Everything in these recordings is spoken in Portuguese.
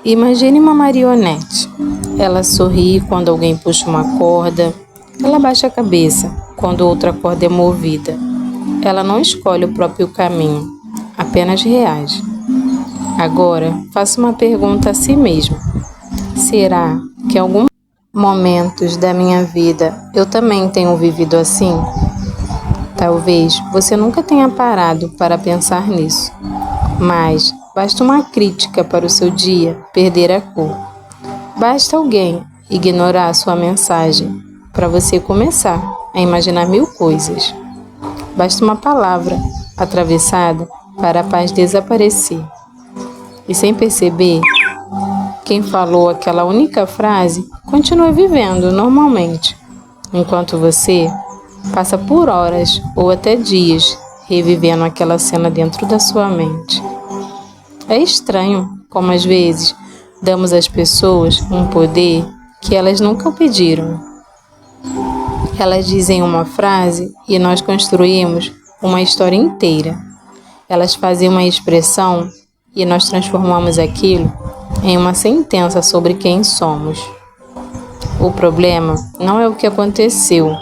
Imagine uma marionete. Ela sorri quando alguém puxa uma corda. Ela baixa a cabeça quando outra corda é movida. Ela não escolhe o próprio caminho, apenas reage. Agora, faça uma pergunta a si mesmo. Será que em alguns momentos da minha vida eu também tenho vivido assim? Talvez você nunca tenha parado para pensar nisso, mas basta uma crítica para o seu dia perder a cor. Basta alguém ignorar a sua mensagem para você começar a imaginar mil coisas. Basta uma palavra atravessada para a paz desaparecer. E sem perceber, quem falou aquela única frase continua vivendo normalmente, enquanto você passa por horas ou até dias revivendo aquela cena dentro da sua mente. É estranho como às vezes damos às pessoas um poder que elas nunca pediram. Elas dizem uma frase e nós construímos uma história inteira. Elas fazem uma expressão e nós transformamos aquilo em uma sentença sobre quem somos. O problema não é o que aconteceu.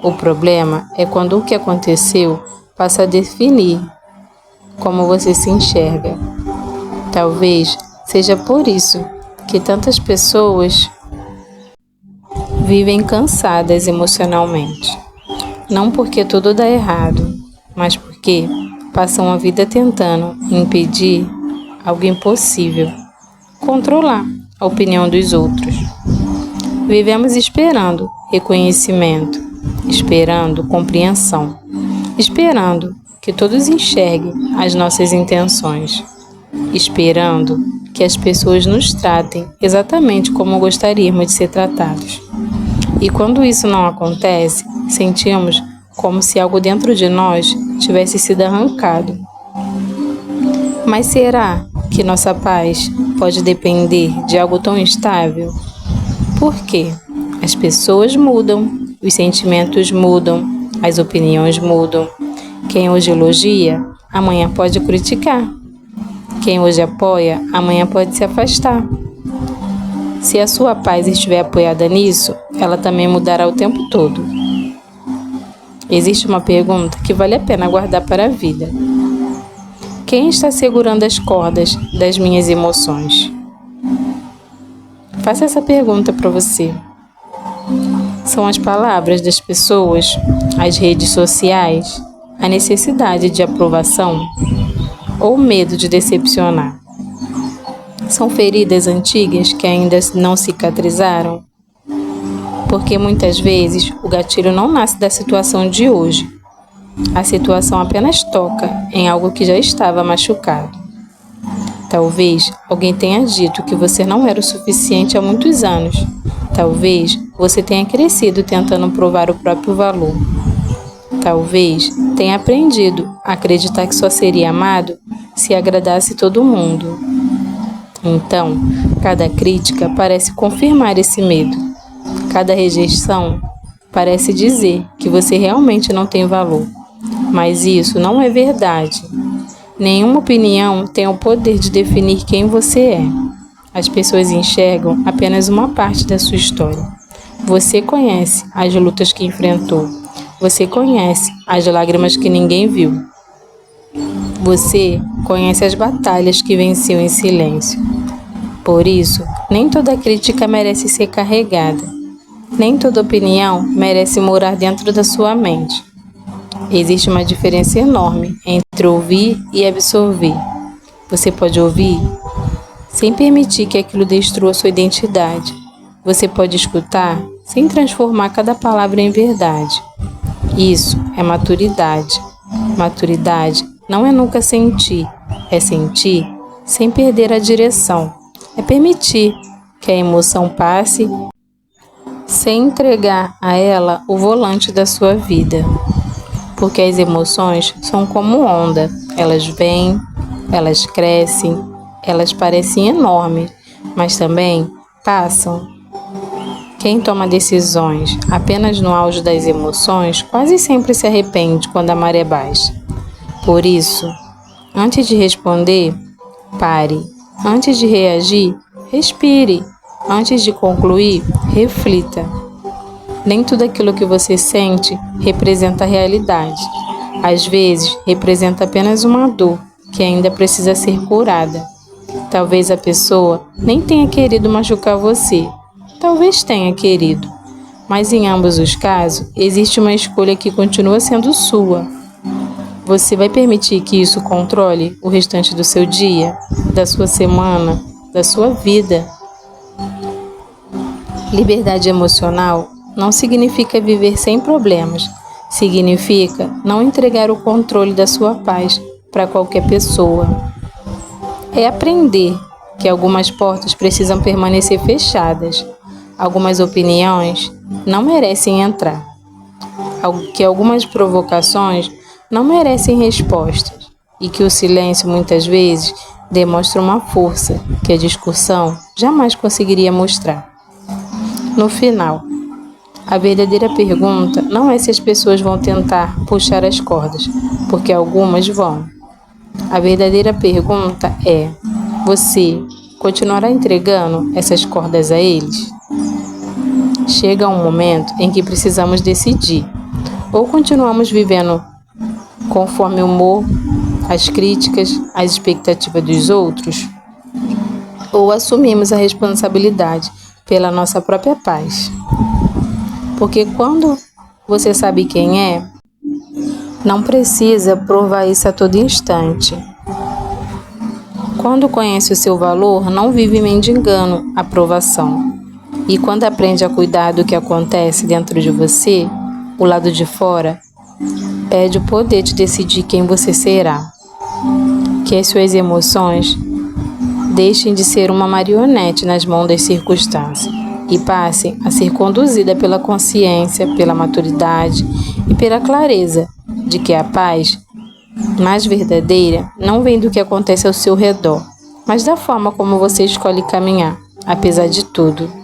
O problema é quando o que aconteceu passa a definir como você se enxerga. Talvez seja por isso que tantas pessoas vivem cansadas emocionalmente. Não porque tudo dá errado, mas porque passam a vida tentando impedir algo impossível, controlar a opinião dos outros. Vivemos esperando reconhecimento, esperando compreensão, esperando que todos enxerguem as nossas intenções, esperando que as pessoas nos tratem exatamente como gostaríamos de ser tratados. E quando isso não acontece, sentimos como se algo dentro de nós tivesse sido arrancado. Mas será que nossa paz pode depender de algo tão instável? Por quê? As pessoas mudam, os sentimentos mudam, as opiniões mudam. Quem hoje elogia, amanhã pode criticar. Quem hoje apoia, amanhã pode se afastar. Se a sua paz estiver apoiada nisso, ela também mudará o tempo todo. Existe uma pergunta que vale a pena guardar para a vida. Quem está segurando as cordas das minhas emoções? Faça essa pergunta para você. São as palavras das pessoas, as redes sociais, a necessidade de aprovação ou o medo de decepcionar? São feridas antigas que ainda não cicatrizaram? Porque muitas vezes o gatilho não nasce da situação de hoje. A situação apenas toca em algo que já estava machucado. Talvez alguém tenha dito que você não era o suficiente há muitos anos. Talvez você tenha crescido tentando provar o próprio valor. Talvez tenha aprendido a acreditar que só seria amado se agradasse todo mundo. Então, cada crítica parece confirmar esse medo. Cada rejeição parece dizer que você realmente não tem valor. Mas isso não é verdade. Nenhuma opinião tem o poder de definir quem você é. As pessoas enxergam apenas uma parte da sua história. Você conhece as lutas que enfrentou. Você conhece as lágrimas que ninguém viu. Você conhece as batalhas que venceu em silêncio. Por isso, nem toda crítica merece ser carregada. Nem toda opinião merece morar dentro da sua mente. Existe uma diferença enorme entre ouvir e absorver. Você pode ouvir sem permitir que aquilo destrua sua identidade. Você pode escutar sem transformar cada palavra em verdade. Isso é maturidade. Maturidade não é nunca sentir, é sentir sem perder a direção. É permitir que a emoção passe sem entregar a ela o volante da sua vida. Porque as emoções são como onda. Elas vêm, elas crescem, elas parecem enormes, mas também passam. Quem toma decisões apenas no auge das emoções quase sempre se arrepende quando a maré baixa. Por isso, antes de responder, pare. Antes de reagir, Respire. Antes de concluir, reflita. Nem tudo aquilo que você sente representa a realidade. Às vezes, representa apenas uma dor que ainda precisa ser curada. Talvez a pessoa nem tenha querido machucar você. Talvez tenha querido. Mas em ambos os casos, existe uma escolha que continua sendo sua. Você vai permitir que isso controle o restante do seu dia, da sua semana, da sua vida? Liberdade emocional não significa viver sem problemas. Significa não entregar o controle da sua paz para qualquer pessoa. É aprender que algumas portas precisam permanecer fechadas. Algumas opiniões não merecem entrar. Que algumas provocações não merecem respostas. E que o silêncio muitas vezes demonstra uma força que a discussão jamais conseguiria mostrar. No final, a verdadeira pergunta não é se as pessoas vão tentar puxar as cordas, porque algumas vão. A verdadeira pergunta é: você continuará entregando essas cordas a eles? Chega um momento em que precisamos decidir. Ou continuamos vivendo conforme o humor, as críticas, as expectativas dos outros, ou assumimos a responsabilidade pela nossa própria paz. Porque quando você sabe quem é, não precisa provar isso a todo instante. Quando conhece o seu valor, não vive mendigando aprovação. E quando aprende a cuidar do que acontece dentro de você, o lado de fora perde o poder de decidir quem você será. Que as suas emoções deixem de ser uma marionete nas mãos das circunstâncias e passem a ser conduzida pela consciência, pela maturidade e pela clareza de que a paz mais verdadeira não vem do que acontece ao seu redor, mas da forma como você escolhe caminhar, apesar de tudo.